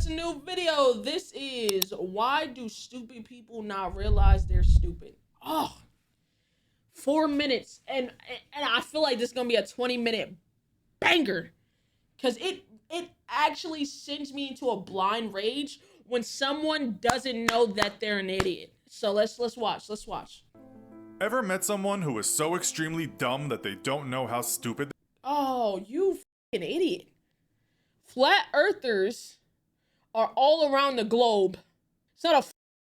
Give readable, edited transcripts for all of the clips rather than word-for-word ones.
it's a new video. This is why do stupid people not realize they're stupid? Oh, 4 minutes, and I feel like this is gonna be a 20-minute banger, cause it actually sends me into a blind rage when someone doesn't know that they're an idiot. So let's watch. Let's watch. Ever met someone who is so extremely dumb that they don't know how stupid? Oh, you fucking idiot. Flat earthers are all around the globe. It's not a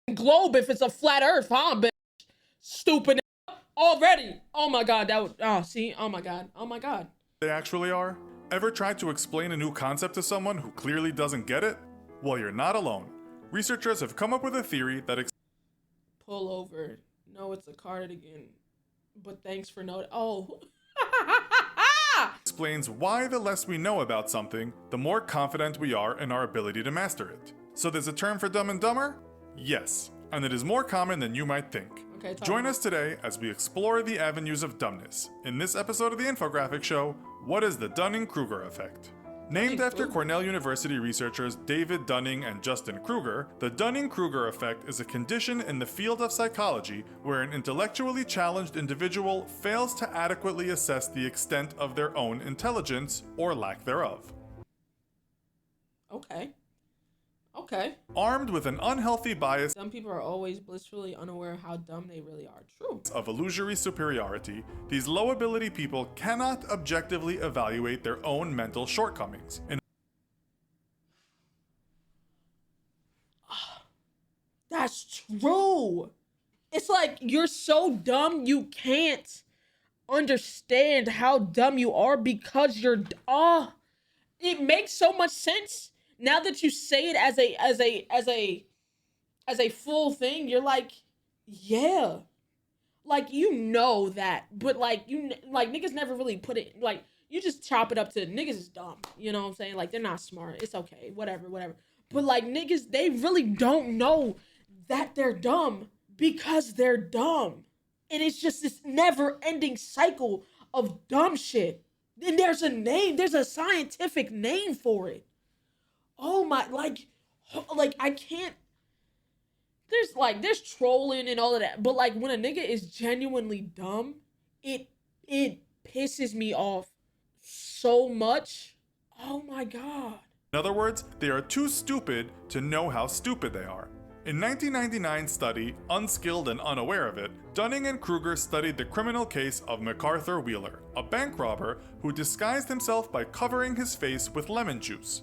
fucking globe if it's a flat earth, huh, bitch? Stupid already. Oh my god, that would, oh, see? Oh my god. Oh my god. They actually are? Ever tried to explain a new concept to someone who clearly doesn't get it? Well, you're not alone. Researchers have come up with a theory that Pull over. No, it's a cardigan. But thanks for noting. Oh. explains why the less we know about something, the more confident we are in our ability to master it. So there's a term for dumb and dumber? Yes, and it is more common than you might think. Okay, join us today as we explore the avenues of dumbness. In this episode of the infographic show, what is the Dunning-Kruger effect? Named after Cornell University researchers David Dunning and Justin Kruger, the Dunning-Kruger effect is a condition in the field of psychology where an intellectually challenged individual fails to adequately assess the extent of their own intelligence or lack thereof. Okay. Armed with an unhealthy bias Some people are always blissfully unaware of how dumb they really are. True. of illusory superiority, these low-ability people cannot objectively evaluate their own mental shortcomings. That's true. It's like you're so dumb you can't understand how dumb you are because you're it makes so much sense now that you say it as a full thing. You're like, yeah, like, you know that, but like, niggas never really put it, like, you just chop it up to niggas is dumb, you know what I'm saying? Like, they're not smart, it's okay, whatever, but like, niggas, they really don't know that they're dumb because they're dumb, and it's just this never-ending cycle of dumb shit. And there's a scientific name for it. Oh my, like I can't, there's trolling and all of that, but like, when a nigga is genuinely dumb, it pisses me off so much. Oh my god. In other words, they are too stupid to know how stupid they are. In 1999 study, Unskilled and Unaware of It, Dunning and Kruger studied the criminal case of MacArthur Wheeler, a bank robber who disguised himself by covering his face with lemon juice.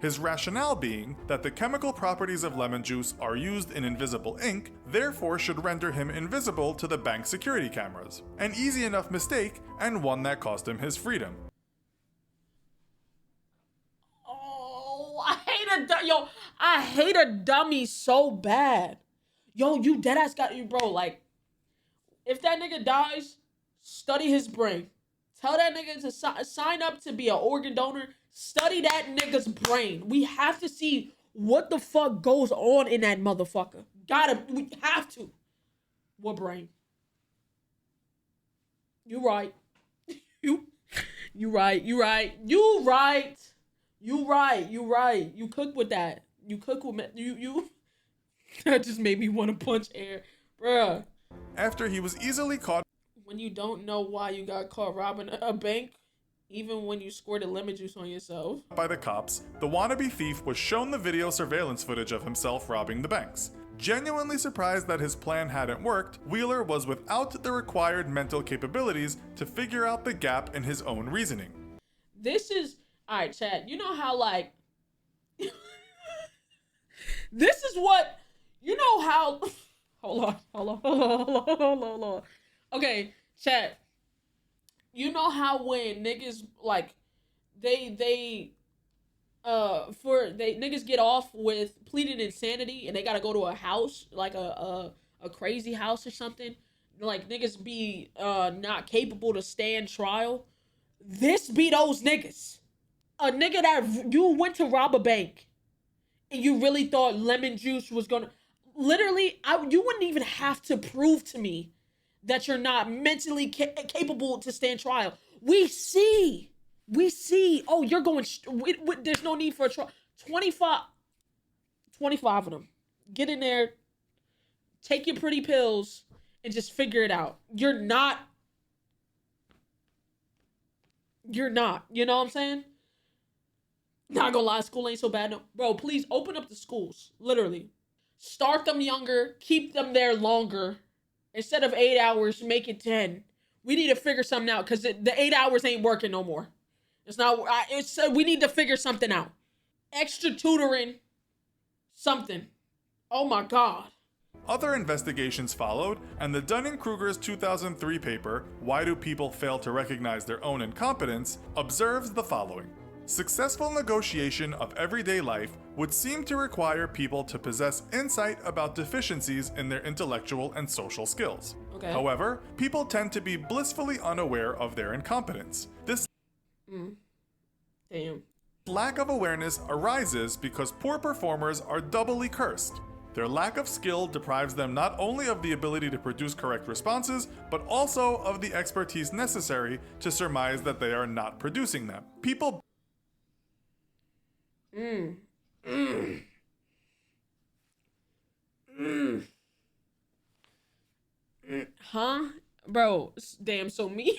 His rationale being that the chemical properties of lemon juice are used in invisible ink, therefore should render him invisible to the bank security cameras. An easy enough mistake, and one that cost him his freedom. I hate a dummy so bad. Yo, you deadass got you, bro. Like, if that nigga dies, study his brain. Tell that nigga to sign up to be an organ donor. Study that nigga's brain. We have to see what the fuck goes on in that motherfucker. We have to. What brain? You right. You right. You cook with that. You cook with you. That just made me want to punch air, bruh. After he was easily caught. When you don't know why you got caught robbing a bank, even when you squirted lemon juice on yourself. By the cops, the wannabe thief was shown the video surveillance footage of himself robbing the banks. Genuinely surprised that his plan hadn't worked, Wheeler was without the required mental capabilities to figure out the gap in his own reasoning. This is, alright, Chad, you know how, like, this is what, you know how, hold on. Okay, Chad, you know how when niggas, like, niggas get off with pleading insanity and they gotta go to a house, like a crazy house or something, like, niggas be not capable to stand trial. This be those niggas. A nigga that you went to rob a bank and you really thought lemon juice was gonna, literally, you wouldn't even have to prove to me that you're not mentally capable to stand trial. We see oh, you're going, there's no need for a trial. 25 of them. Get in there, take your pretty pills, and just figure it out. You're not, you know what I'm saying? Not gonna lie, school ain't so bad. No. Bro, please open up the schools. Literally. Start them younger, keep them there longer. Instead of 8 hours, make it 10. We need to figure something out because the 8 hours ain't working no more. It's not, we need to figure something out. Extra tutoring, something. Oh my God. Other investigations followed, and the Dunning-Kruger's 2003 paper, Why Do People Fail to Recognize Their Own Incompetence, observes the following. Successful negotiation of everyday life would seem to require people to possess insight about deficiencies in their intellectual and social skills. Okay. However, people tend to be blissfully unaware of their incompetence. This Damn. lack of awareness arises because poor performers are doubly cursed. Their lack of skill deprives them not only of the ability to produce correct responses, but also of the expertise necessary to surmise that they are not producing them. People Huh? Bro, damn, so me.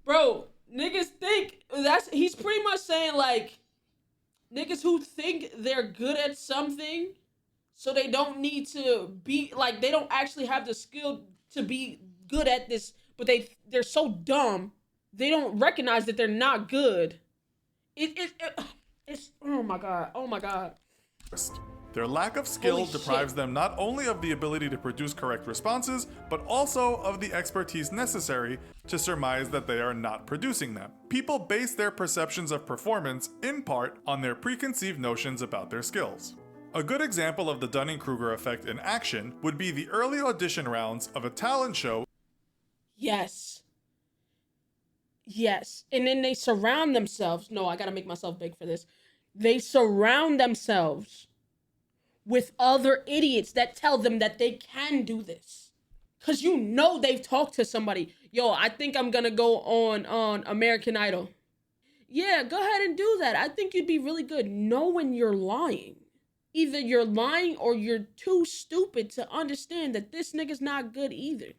Bro, niggas think he's pretty much saying like niggas who think they're good at something, so they don't need to be like, they don't actually have the skill to be good at this, but they're so dumb they don't recognize that they're not good. It's oh my god. Their lack of skill Holy deprives shit. them not only of the ability to produce correct responses, but also of the expertise necessary to surmise that they are not producing them. People base their perceptions of performance, in part, on their preconceived notions about their skills. A good example of the Dunning-Kruger effect in action would be the early audition rounds of a talent show. Yes. And then they surround themselves. No, I gotta make myself big for this. They surround themselves with other idiots that tell them that they can do this. Cause they've talked to somebody. Yo, I think I'm gonna go on American Idol. Yeah, go ahead and do that. I think you'd be really good. Knowing you're lying. Either you're lying or you're too stupid to understand that this nigga's not good either.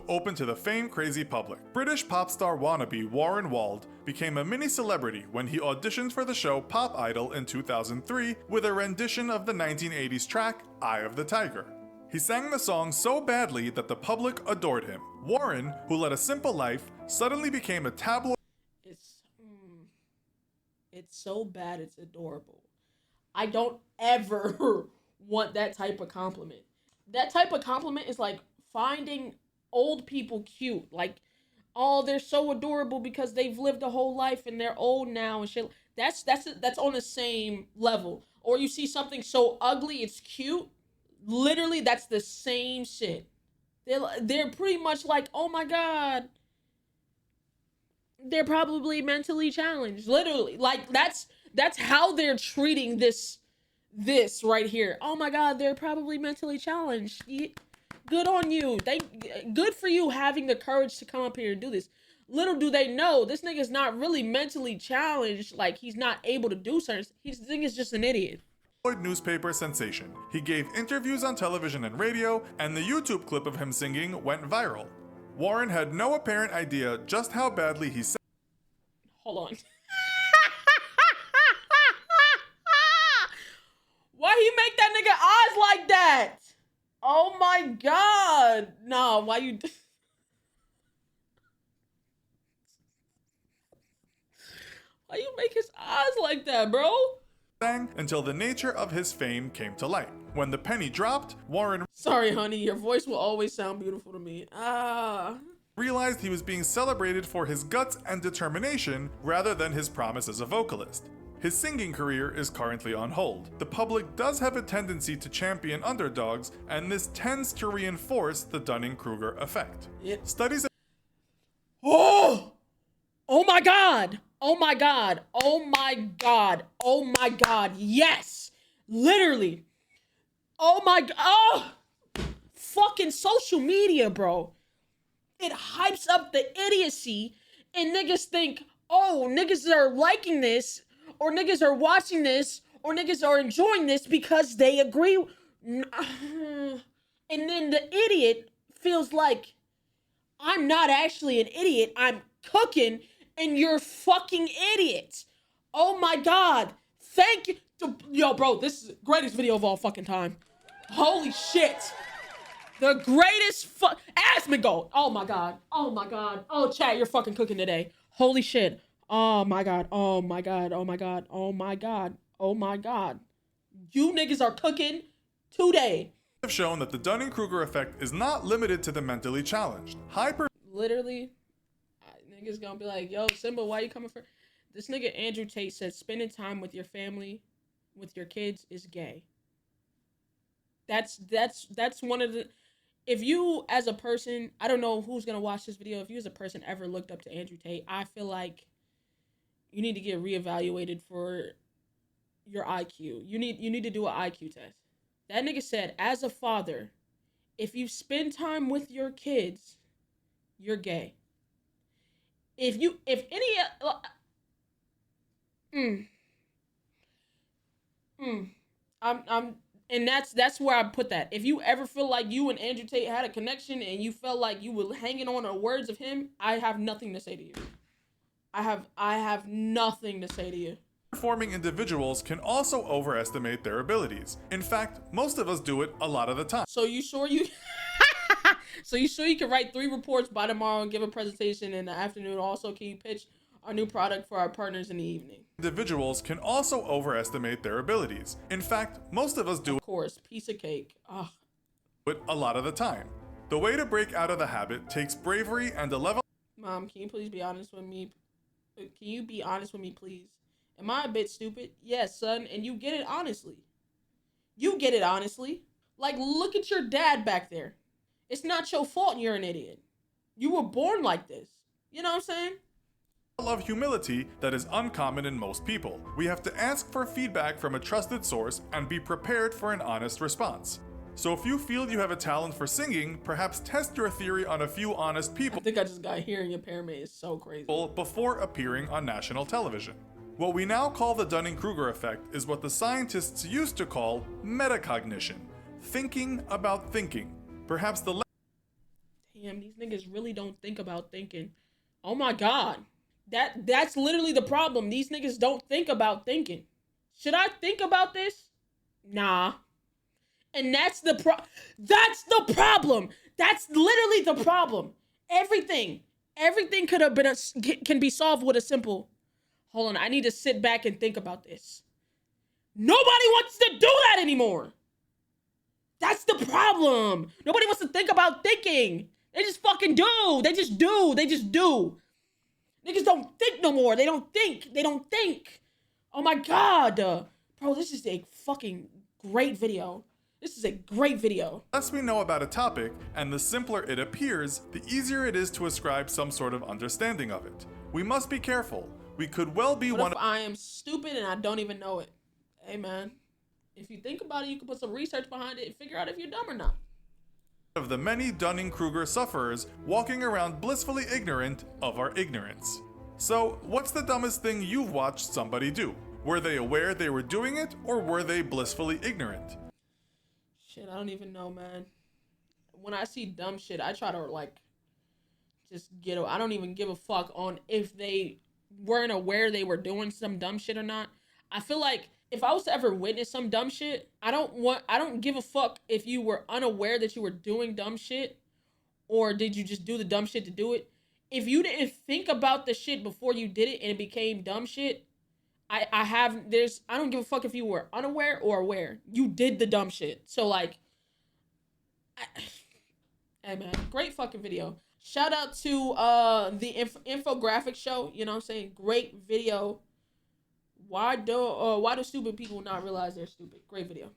Open to the fame-crazy public. British pop star wannabe Warren Wald became a mini-celebrity when he auditioned for the show Pop Idol in 2003 with a rendition of the 1980s track Eye of the Tiger. He sang the song so badly that the public adored him. Warren, who led a simple life, suddenly became a tabloid. It's so bad, it's adorable. I don't ever want that type of compliment. That type of compliment is like finding old people cute. Like, oh, they're so adorable because they've lived a whole life and they're old now and shit. That's on the same level. Or you see something so ugly it's cute. Literally, that's the same shit. They're pretty much like, oh my god, they're probably mentally challenged. Literally, like that's how they're treating this right here. Oh my god, they're probably mentally challenged. Good on you. Good for you having the courage to come up here and do this. Little do they know, this nigga's not really mentally challenged. Like, he's not able to do certain. He's just an idiot. Newspaper sensation. He gave interviews on television and radio, and the YouTube clip of him singing went viral. Warren had no apparent idea just how badly he sang. Hold on. Why he make that nigga eyes like that? Oh my god. Nah, why you... Why you make his eyes like that, bro? Until the nature of his fame came to light. When the penny dropped, Warren... Sorry, honey, your voice will always sound beautiful to me. realized he was being celebrated for his guts and determination rather than his promise as a vocalist. His singing career is currently on hold. The public does have a tendency to champion underdogs, and this tends to reinforce the Dunning-Kruger effect. Yep. Studies... Oh! Oh my god! Oh my god! Oh my god! Oh my god! Yes! Literally! Oh my god! Oh! Fucking social media, bro. It hypes up the idiocy, and niggas think, oh, niggas are liking this, or niggas are watching this, or niggas are enjoying this because they agree. And then the idiot feels like, I'm not actually an idiot, I'm cooking, and you're fucking idiots. Oh my God. Thank you. Yo, bro, this is the greatest video of all fucking time. Holy shit. The greatest Asmon Gold. Oh my God. Oh my God. Oh, chat, you're fucking cooking today. Holy shit. Oh my God. Oh my God. Oh my God. Oh my God. Oh my God. You niggas are cooking today. Have shown that the Dunning-Kruger effect is not limited to the mentally challenged. Literally, niggas gonna be like, yo, Simba, why you coming for? This nigga Andrew Tate said spending time with your family, with your kids is gay. That's one of the, if you as a person, I don't know who's gonna watch this video, if you as a person ever looked up to Andrew Tate, I feel like you need to get reevaluated for your IQ. You need to do an IQ test. That nigga said, as a father, if you spend time with your kids, you're gay. And that's where I put that. If you ever feel like you and Andrew Tate had a connection and you felt like you were hanging on the words of him, I have nothing to say to you. I have nothing to say to you. Performing individuals can also overestimate their abilities. In fact, most of us do it a lot of the time. So you sure you can write 3 reports by tomorrow and give a presentation in the afternoon? Also, can you pitch our new product for our partners in the evening? Individuals can also overestimate their abilities. In fact, most of us do Of course, piece of cake. Ugh. it a lot of the time. The way to break out of the habit takes bravery and a level. Mom, can you please be honest with me? Can you be honest with me, please? Am I a bit stupid? Yes, son, and you get it honestly. You get it honestly. Like, look at your dad back there. It's not your fault you're an idiot. You were born like this. You know what I'm saying? Of humility that is uncommon in most people. We have to ask for feedback from a trusted source and be prepared for an honest response. So if you feel you have a talent for singing, perhaps test your theory on a few honest people. I think I just got hearing impairment. It's so crazy. Before appearing on national television. What we now call the Dunning-Kruger effect is what the scientists used to call metacognition. Thinking about thinking. Perhaps the Damn, these niggas really don't think about thinking. Oh my God. That's literally the problem. These niggas don't think about thinking. Should I think about this? Nah. And that's the problem. That's literally the problem. Everything could have been can be solved with a simple, hold on, I need to sit back and think about this. Nobody wants to do that anymore. That's the problem. Nobody wants to think about thinking. They just fucking do. They just do. Niggas don't think no more. They don't think. Oh my God. Bro, this is a fucking great video. This is a great video. The less we know about a topic, and the simpler it appears, the easier it is to ascribe some sort of understanding of it. We must be careful. We could well be What if I am stupid and I don't even know it? Hey man, if you think about it, you can put some research behind it and figure out if you're dumb or not. Of the many Dunning-Kruger sufferers walking around blissfully ignorant of our ignorance. So, what's the dumbest thing you've watched somebody do? Were they aware they were doing it, or were they blissfully ignorant? Shit, I don't even know, man. When I see dumb shit, I try to, like, just get it. I don't even give a fuck on if they weren't aware they were doing some dumb shit or not. I feel like if I was to ever witness some dumb shit, I don't give a fuck if you were unaware that you were doing dumb shit, or did you just do the dumb shit to do it. If you didn't think about the shit before you did it and it became dumb shit, I don't give a fuck if you were unaware or aware. You did the dumb shit. So like, hey man, great fucking video. Shout out to the infographic show. You know what I'm saying? Great video. Why do stupid people not realize they're stupid? Great video.